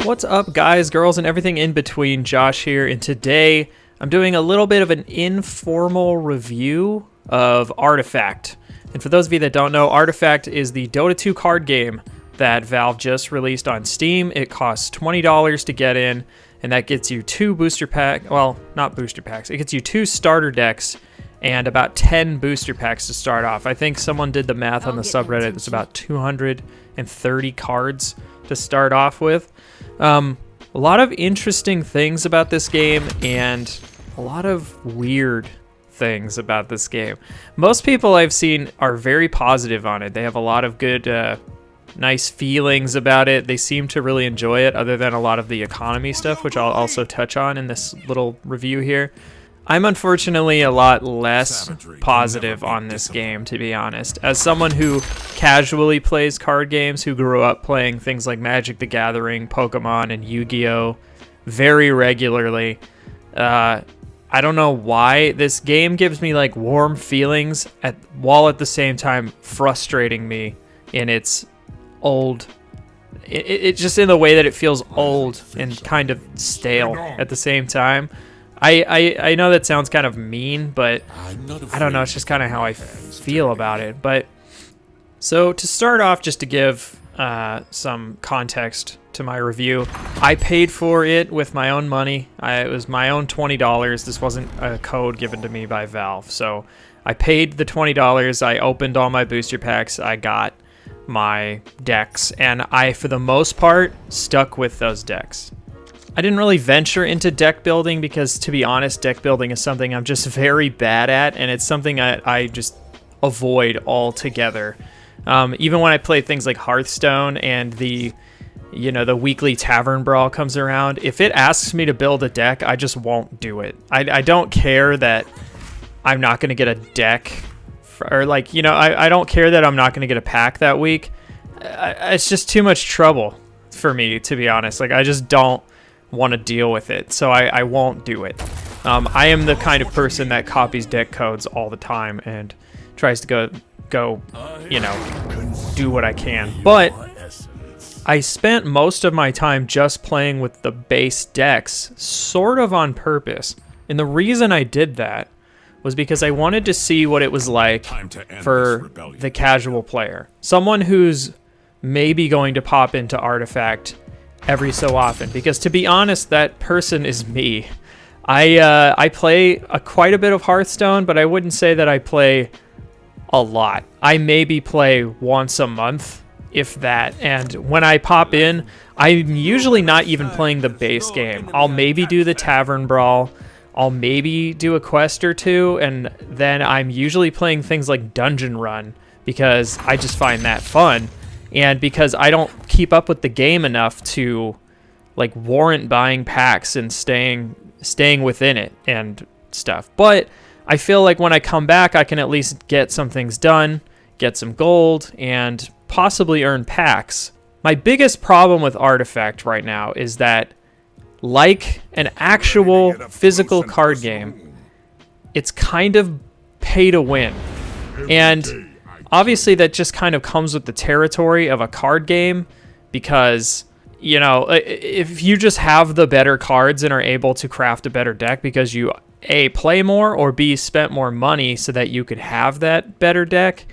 What's up, guys, girls, and everything in between? Josh here, and today I'm doing a little bit of an informal review of Artifact. And for those of you that don't know, Artifact is the Dota 2 card game that Valve just released on Steam. It costs $20 to get in, and that gets you 2 booster packs. Well, not booster packs. It gets you 2 starter decks and about 10 booster packs to start off. I think someone did the math on the subreddit. It's about 230 cards to start off with. A lot of interesting things about this game and a lot of weird things about this game. Most people I've seen are very positive on it. They have a lot of good, nice feelings about it. They seem to really enjoy it, other than a lot of the economy stuff, which I'll also touch on in this little review here. I'm unfortunately a lot less positive on this game, to be honest. As someone who casually plays card games, who grew up playing things like Magic the Gathering, Pokemon, and Yu-Gi-Oh! Very regularly, I don't know why this game gives me like warm feelings while at the same time frustrating me in its old... It just in the way that it feels old and kind of stale at the same time. I know that sounds kind of mean, but I don't know. It's just kind of how I feel about it. But so to start off, just to give some context to my review, I paid for it with my own money. It was my own $20. This wasn't a code given to me by Valve. So I paid the $20. I opened all my booster packs. I got my decks, and I, for the most part, stuck with those decks. I didn't really venture into deck building because, to be honest, deck building is something I'm just very bad at, and it's something I just avoid altogether. Even when I play things like Hearthstone and the weekly Tavern Brawl comes around, if it asks me to build a deck, I just won't do it. I don't care that I'm not going to get a deck, I don't care that I'm not going to get a pack that week. It's just too much trouble for me, to be honest. Like, I just don't want to deal with it, so I won't do it. I am the kind of person that copies deck codes all the time and tries to go do what I can. But I spent most of my time just playing with the base decks, sort of on purpose. And the reason I did that was because I wanted to see what it was like for the casual player. Someone who's maybe going to pop into Artifact every so often, because to be honest, that person is me. I play quite a bit of Hearthstone, but I wouldn't say that I play a lot. I maybe play once a month, if that, and when I pop in, I'm usually not even playing the base game. I'll maybe do the Tavern Brawl, I'll maybe do a quest or two, and then I'm usually playing things like Dungeon Run, because I just find that fun. And because I don't keep up with the game enough to like warrant buying packs and staying within it and stuff. But I feel like when I come back, I can at least get some things done, get some gold, and possibly earn packs. My biggest problem with Artifact right now is that, like an actual physical card game, it's kind of pay to win. And obviously, that just kind of comes with the territory of a card game, because, if you just have the better cards and are able to craft a better deck because you, A, play more, or B, spent more money so that you could have that better deck,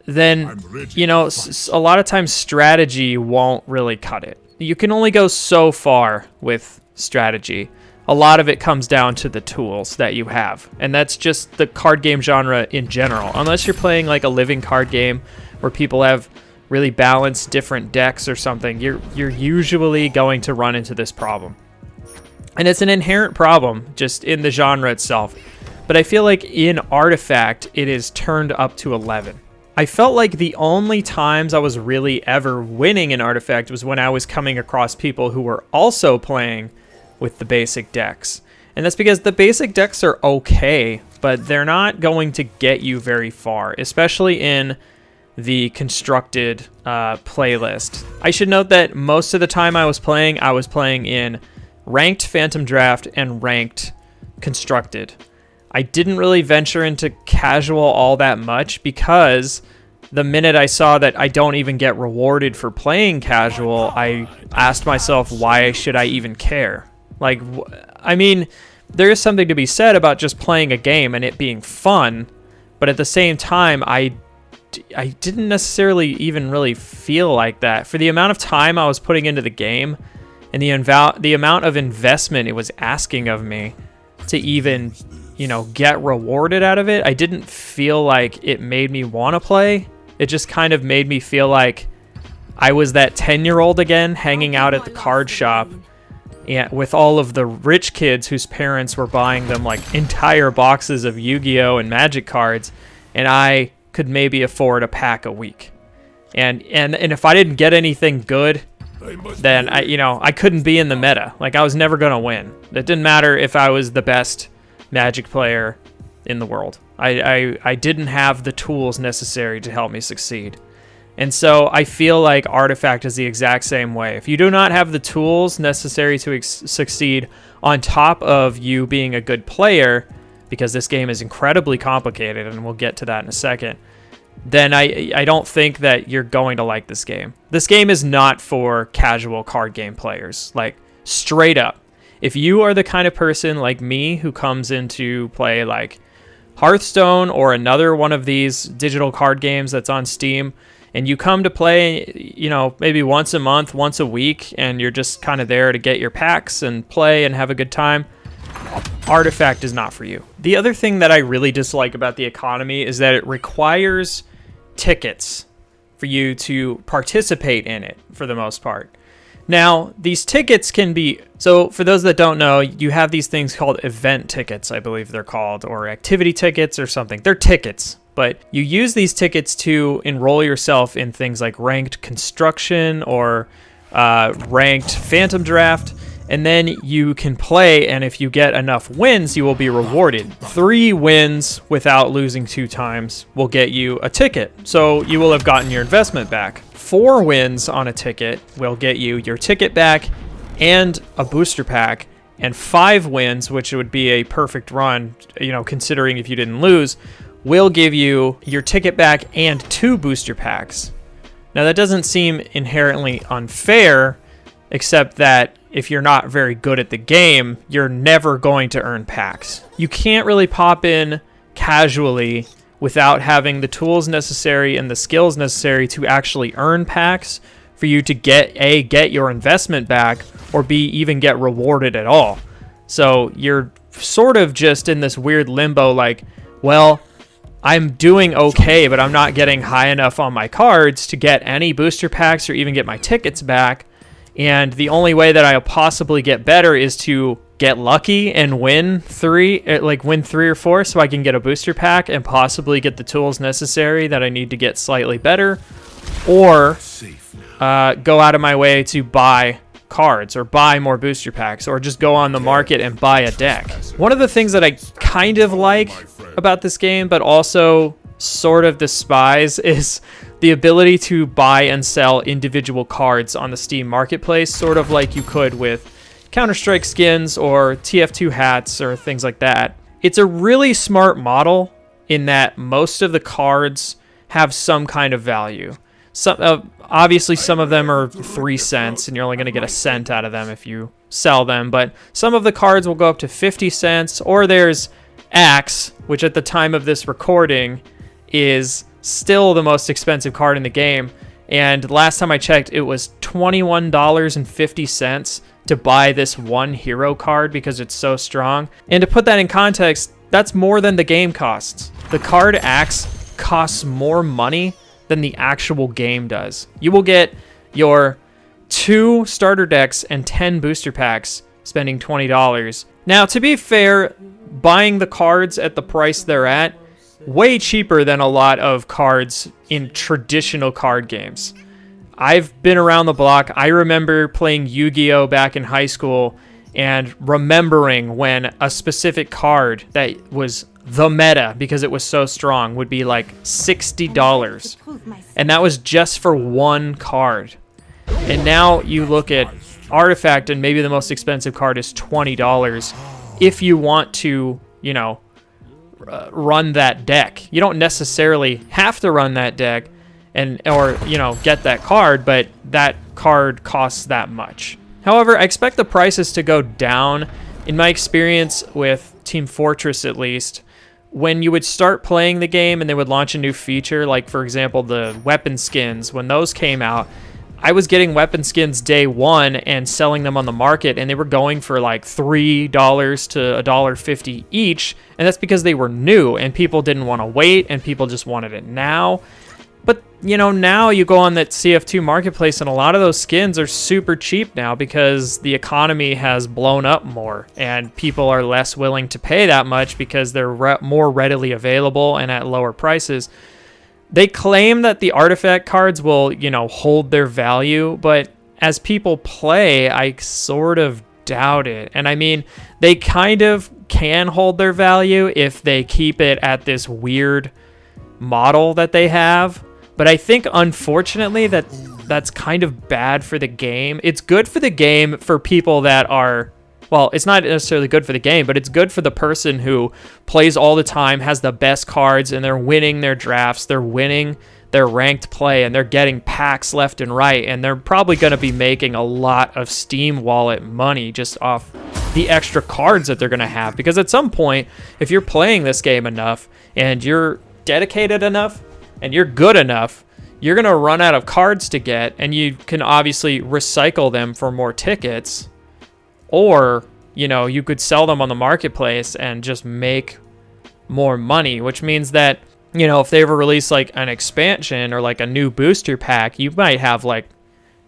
then, a lot of times strategy won't really cut it. You can only go so far with strategy. A lot of it comes down to the tools that you have, and that's just the card game genre in general. Unless you're playing like a living card game where people have really balanced different decks or something, you're usually going to run into this problem. And it's an inherent problem just in the genre itself. But I feel like in Artifact, it is turned up to 11. I felt like the only times I was really ever winning in Artifact was when I was coming across people who were also playing with the basic decks. And that's because the basic decks are okay, but they're not going to get you very far, especially in the constructed playlist. I should note that most of the time I was playing in ranked Phantom Draft and ranked constructed. I didn't really venture into casual all that much because the minute I saw that I don't even get rewarded for playing casual, I asked myself, why should I even care? Like, I mean, there is something to be said about just playing a game and it being fun, but at the same time, I didn't necessarily even really feel like that. For the amount of time I was putting into the game and the amount of investment it was asking of me to even, you know, get rewarded out of it, I didn't feel like it made me want to play. It just kind of made me feel like I was that 10-year-old again, hanging out at the card shop with all of the rich kids whose parents were buying them like entire boxes of Yu-Gi-Oh! And Magic cards, and I could maybe afford a pack a week. And if I didn't get anything good, then I couldn't be in the meta. Like, I was never gonna win. It didn't matter if I was the best Magic player in the world. I didn't have the tools necessary to help me succeed. And so I feel like Artifact is the exact same way. If you do not have the tools necessary to succeed on top of you being a good player, because this game is incredibly complicated, and we'll get to that in a second, then I don't think that you're going to like this game. This game is not for casual card game players, like straight up. If you are the kind of person like me who comes into play like Hearthstone or another one of these digital card games that's on Steam, and you come to play, you know, maybe once a month, once a week, and you're just kind of there to get your packs and play and have a good time, Artifact is not for you. The other thing that I really dislike about the economy is that it requires tickets for you to participate in it for the most part. Now, these tickets can be, so for those that don't know, you have these things called event tickets, I believe they're called, or activity tickets or something. They're tickets, but you use these tickets to enroll yourself in things like ranked construction or ranked phantom draft, and then you can play, and if you get enough wins, you will be rewarded. 3 wins without losing 2 times will get you a ticket, so you will have gotten your investment back. 4 wins on a ticket will get you your ticket back and a booster pack, and 5 wins, which would be a perfect run, you know, considering if you didn't lose, will give you your ticket back and 2 booster packs. Now, that doesn't seem inherently unfair, except that if you're not very good at the game, you're never going to earn packs. You can't really pop in casually without having the tools necessary and the skills necessary to actually earn packs for you to get your investment back, or B, even get rewarded at all. So you're sort of just in this weird limbo, like, well, I'm doing okay, but I'm not getting high enough on my cards to get any booster packs or even get my tickets back. And the only way that I'll possibly get better is to get lucky and win 3 or 4 so I can get a booster pack and possibly get the tools necessary that I need to get slightly better, or go out of my way to buy cards or buy more booster packs or just go on the market and buy a deck. One of the things that I kind of like about this game but also sort of despise is the ability to buy and sell individual cards on the Steam marketplace, sort of like you could with Counter-Strike skins or TF2 hats or things like that. It's a really smart model in that most of the cards have some kind of value. Obviously, some of them are 3 cents, and you're only going to get a cent out of them if you sell them, but some of the cards will go up to 50 cents, or there's Axe, which at the time of this recording is still the most expensive card in the game, and last time I checked, it was $21.50 to buy this one hero card because it's so strong. And to put that in context, that's more than the game costs. The card Axe costs more money than the actual game does. You will get your 2 starter decks and 10 booster packs spending $20. Now, to be fair, buying the cards at the price they're at, way cheaper than a lot of cards in traditional card games. I've been around the block. I remember playing Yu-Gi-Oh! Back in high school and remembering when a specific card that was the meta, because it was so strong, would be like $60. And that was just for one card. And now you look at Artifact and maybe the most expensive card is $20 if you want to, you know, run that deck. You don't necessarily have to run that deck or get that card, but that card costs that much. However, I expect the prices to go down. In my experience with Team Fortress, at least, when you would start playing the game and they would launch a new feature, like for example the weapon skins, when those came out, I was getting weapon skins day one and selling them on the market, and they were going for like $3 to $1.50 each, and that's because they were new and people didn't want to wait and people just wanted it now. But now you go on that CF2 marketplace and a lot of those skins are super cheap now because the economy has blown up more and people are less willing to pay that much because they're more readily available and at lower prices. They claim that the artifact cards will, hold their value, but as people play, I sort of doubt it. And I mean, they kind of can hold their value if they keep it at this weird model that they have. But I think, unfortunately, that's kind of bad for the game. It's good for the game for people that are... Well, it's not necessarily good for the game, but it's good for the person who plays all the time, has the best cards, and they're winning their drafts, they're winning their ranked play, and they're getting packs left and right, and they're probably going to be making a lot of Steam wallet money just off the extra cards that they're going to have. Because at some point, if you're playing this game enough, and you're dedicated enough, and you're good enough, you're going to run out of cards to get, and you can obviously recycle them for more tickets. Or, you could sell them on the marketplace and just make more money, which means that, if they ever release like an expansion or like a new booster pack, you might have like,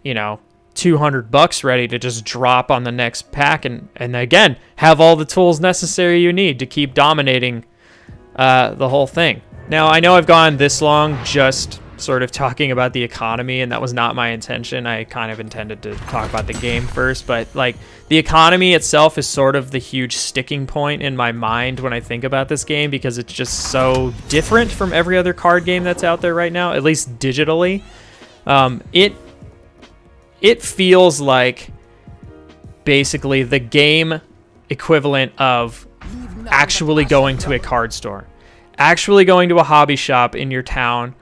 $200 ready to just drop on the next pack and again, have all the tools necessary you need to keep dominating the whole thing. Now, I know I've gone this long just sort of talking about the economy, and that was not my intention. I kind of intended to talk about the game first, but like the economy itself is sort of the huge sticking point in my mind when I think about this game because it's just so different from every other card game that's out there right now, at least digitally. It feels like basically the game equivalent of actually going to a card store, actually going to a hobby shop in your town,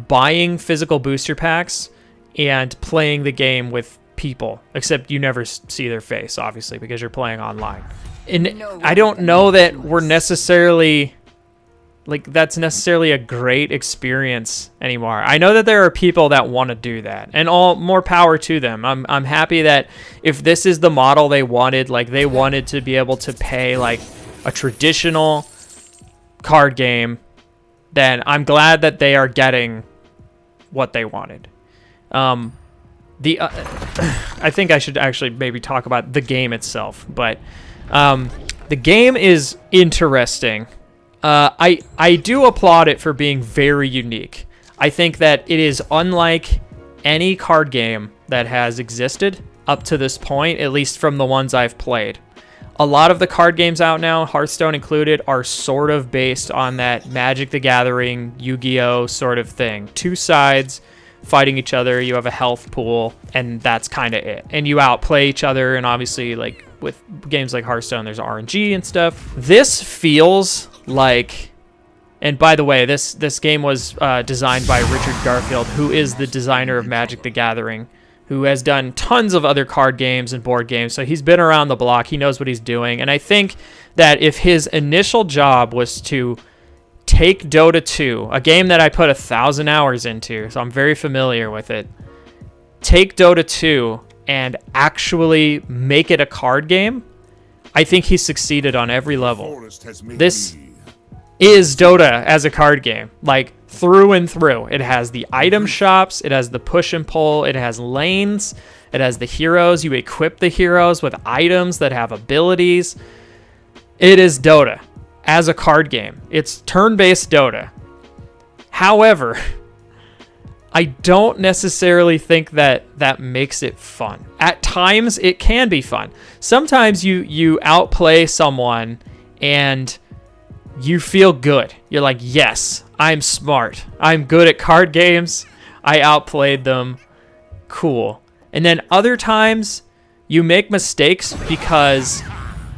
buying physical booster packs and playing the game with people, except you never see their face, obviously, because you're playing online. And I don't know that we're necessarily that's necessarily a great experience anymore. I know that there are people that want to do that, and all more power to them. I'm happy that if this is the model they wanted, like they wanted to be able to pay like a traditional card game, then I'm glad that they are getting what they wanted. I think I should actually maybe talk about the game itself, but the game is interesting. I do applaud it for being very unique. I think that it is unlike any card game that has existed up to this point, at least from the ones I've played. A lot of the card games out now, Hearthstone included, are sort of based on that Magic the Gathering, Yu-Gi-Oh sort of thing. Two sides fighting each other, you have a health pool, and that's kind of it. And you outplay each other, and obviously, like with games like Hearthstone, there's RNG and stuff. This feels like, and by the way, this game was designed by Richard Garfield, who is the designer of Magic the Gathering, who has done tons of other card games and board games. So he's been around the block. He knows what he's doing. And I think that if his initial job was to take Dota 2, a game that I put 1,000 hours into, so I'm very familiar with it, take Dota 2 and actually make it a card game, I think he succeeded on every level. This is Dota as a card game, like through and through. It has the item shops, it has the push and pull, it has lanes, it has the heroes. You equip the heroes with items that have abilities. It is Dota as a card game. It's turn-based Dota. However, I don't necessarily think that makes it fun. At times, it can be fun. Sometimes you outplay someone and you feel good. You're like, yes, I'm smart. I'm good at card games. I outplayed them. Cool. And then other times you make mistakes because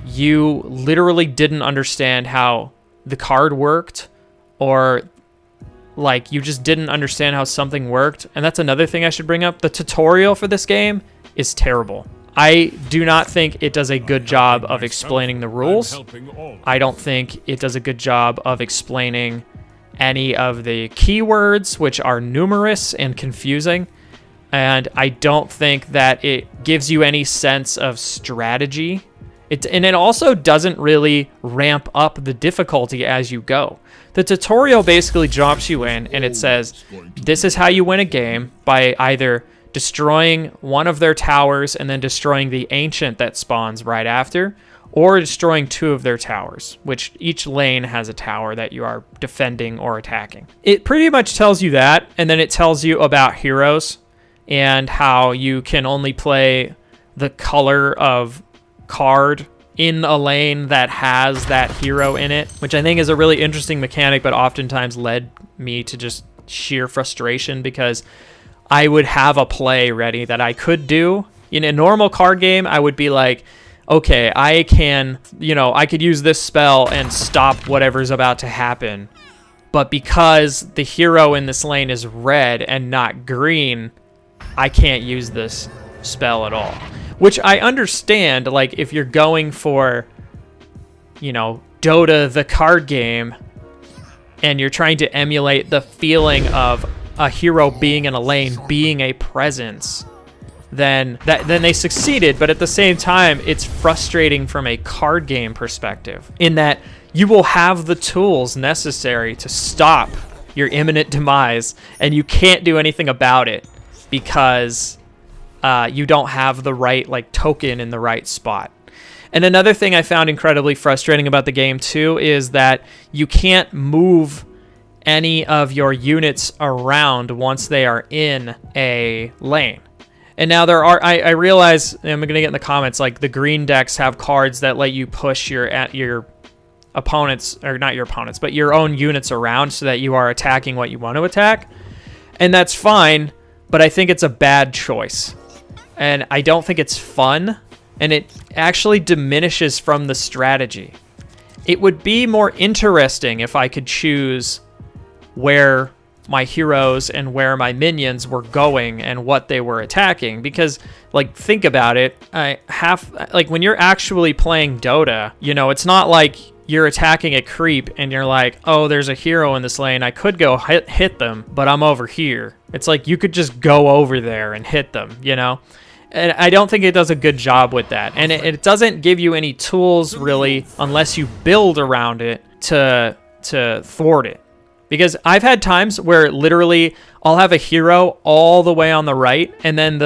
you literally didn't understand how the card worked, or like you just didn't understand how something worked. And that's another thing I should bring up. The tutorial for this game is terrible. I do not think it does a good job of explaining the rules. I don't think it does a good job of explaining any of the keywords, which are numerous and confusing. And I don't think that it gives you any sense of strategy. And it also doesn't really ramp up the difficulty as you go. The tutorial basically drops you in and it says, this is how you win a game, by either destroying one of their towers and then destroying the ancient that spawns right after, or destroying 2 of their towers, which each lane has a tower that you are defending or attacking. It pretty much tells you that, and then it tells you about heroes and how you can only play the color of card in a lane that has that hero in it, which I think is a really interesting mechanic, but oftentimes led me to just sheer frustration, because I would have a play ready that I could do. In a normal card game, I would be like, okay, I can, I could use this spell and stop whatever's about to happen. But because the hero in this lane is red and not green, I can't use this spell at all. Which I understand, like, if you're going for, Dota, the card game, and you're trying to emulate the feeling of a hero being in a lane, being a presence, then they succeeded. But at the same time, it's frustrating from a card game perspective, in that you will have the tools necessary to stop your imminent demise, and you can't do anything about it because you don't have the right token in the right spot. And another thing I found incredibly frustrating about the game too is that you can't move any of your units around once they are in a lane. And now I realize, and I'm going to get in the comments, like the green decks have cards that let you push your opponents, or not your opponents, but your own units around so that you are attacking what you want to attack. And that's fine, but I think it's a bad choice. And I don't think it's fun, and it actually diminishes from the strategy. It would be more interesting if I could choose where my heroes and where my minions were going and what they were attacking, because think about it, when you're actually playing Dota, it's not like you're attacking a creep and you're like, oh, there's a hero in this lane, I could go hit them, but I'm over here. It's like you could just go over there and hit them, And I don't think it does a good job with that. And it doesn't give you any tools, really, unless you build around it to thwart it. Because I've had times where literally I'll have a hero all the way on the right, and then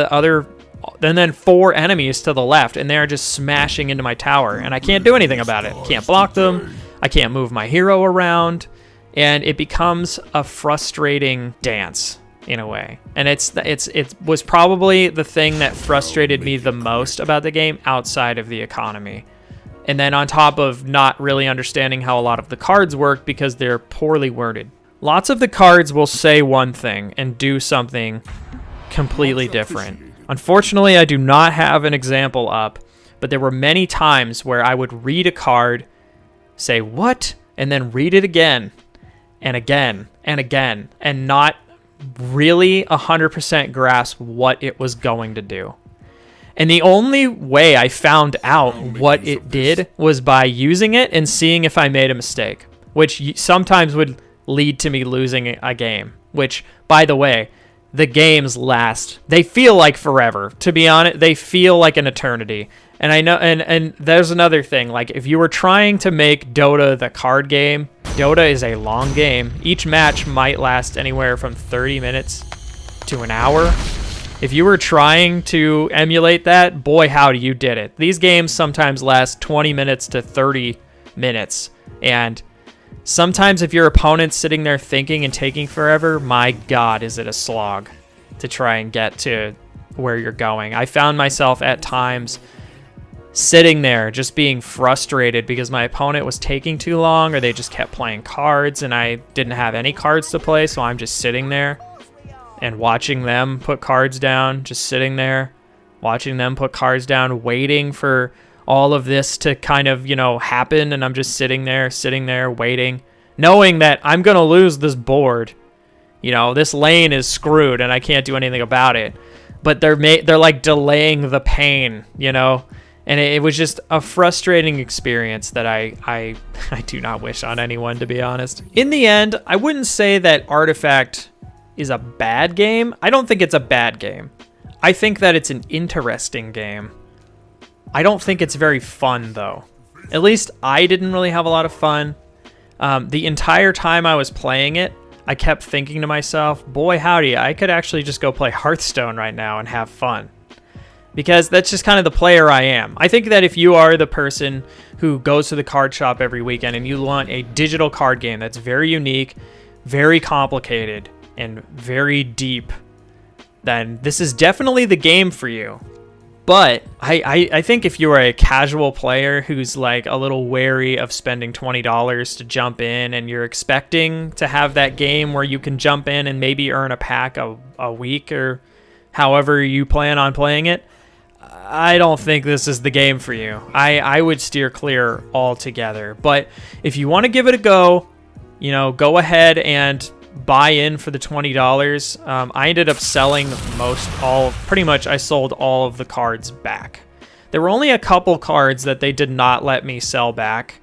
then 4 enemies to the left, and they're just smashing into my tower, and I can't do anything about it. Can't block them. I can't move my hero around, and it becomes a frustrating dance in a way. And it was probably the thing that frustrated me the most about the game, outside of the economy. And then on top of not really understanding how a lot of the cards work because they're poorly worded. Lots of the cards will say one thing and do something completely different. Unfortunately, I do not have an example up, but there were many times where I would read a card, say, what? And then read it again and again and again, and not really 100% grasp what it was going to do. And the only way I found out what it did was by using it and seeing if I made a mistake, which sometimes would lead to me losing a game, which, by the way, the games last. They feel like forever. To be honest, they feel like an eternity. And I know, and there's another thing, if you were trying to make Dota the card game, Dota is a long game. Each match might last anywhere from 30 minutes to an hour. If you were trying to emulate that, boy, howdy, you did it. These games sometimes last 20 minutes to 30 minutes. And sometimes if your opponent's sitting there thinking and taking forever, my God, is it a slog to try and get to where you're going. I found myself at times sitting there just being frustrated because my opponent was taking too long, or they just kept playing cards and I didn't have any cards to play, so I'm just sitting there and watching them put cards down, just sitting there watching them put cards down, waiting for all of this to kind of, happen, and I'm just sitting there waiting, knowing that I'm going to lose this board. This lane is screwed and I can't do anything about it. But they're like delaying the pain, And it was just a frustrating experience that I do not wish on anyone, to be honest. In the end, I wouldn't say that Artifact is a bad game. I don't think it's a bad game. I think that it's an interesting game. I don't think it's very fun, though. At least I didn't really have a lot of fun. The entire time I was playing it, I kept thinking to myself, boy howdy, I could actually just go play Hearthstone right now and have fun. Because that's just kind of the player I am. I think that if you are the person who goes to the card shop every weekend and you want a digital card game that's very unique, very complicated, and very deep, then this is definitely the game for you. But I think if you are a casual player who's like a little wary of spending $20 to jump in, and you're expecting to have that game where you can jump in and maybe earn a pack a week or however you plan on playing it, I don't think this is the game for you. I would steer clear altogether. But if you want to give it a go, go ahead and buy in for the $20. I ended up selling pretty much I sold all of the cards back. There were only a couple cards that they did not let me sell back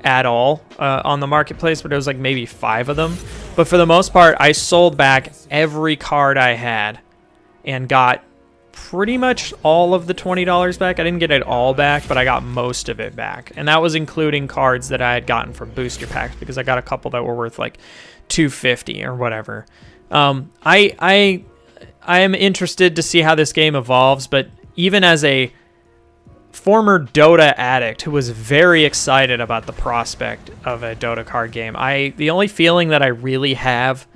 at all on the marketplace, but it was like maybe 5 of them. But for the most part, I sold back every card I had and got pretty much all of the $20 back. I didn't get it all back, but I got most of it back. And that was including cards that I had gotten from booster packs, because I got a couple that were worth like $250 or whatever. I am interested to see how this game evolves, but even as a former Dota addict who was very excited about the prospect of a Dota card game, the only feeling that I really have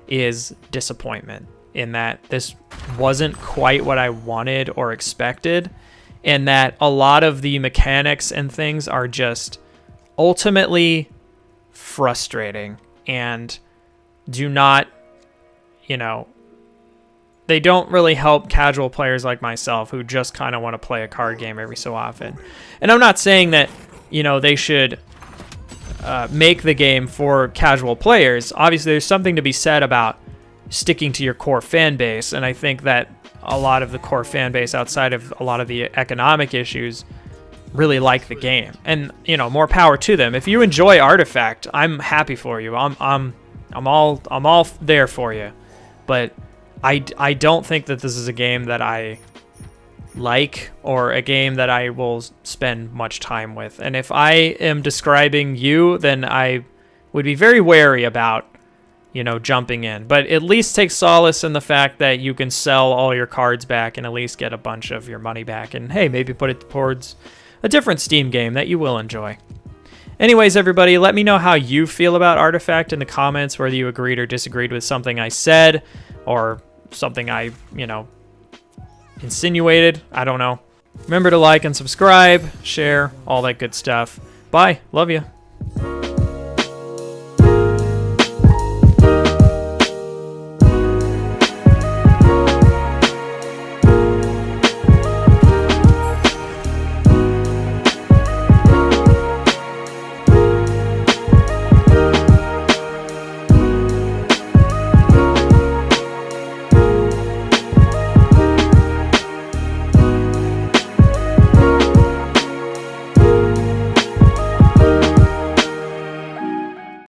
is disappointment in that this wasn't quite what I wanted or expected, and that a lot of the mechanics and things are just ultimately frustrating and do not, they don't really help casual players like myself who just kind of want to play a card game every so often. And I'm not saying that, they should make the game for casual players. Obviously, there's something to be said about sticking to your core fan base, and I think that a lot of the core fan base, outside of a lot of the economic issues, really like the game, and more power to them. If you enjoy Artifact, I'm happy for you. I'm all there for you, but I don't think that this is a game that I like, or a game that I will spend much time with. And if I am describing you, then I would be very wary about jumping in. But at least take solace in the fact that you can sell all your cards back and at least get a bunch of your money back, and hey, maybe put it towards a different Steam game that you will enjoy. Anyways, everybody, let me know how you feel about Artifact in the comments, whether you agreed or disagreed with something I said or something I, insinuated. I don't know. Remember to like and subscribe, share, all that good stuff. Bye. Love you.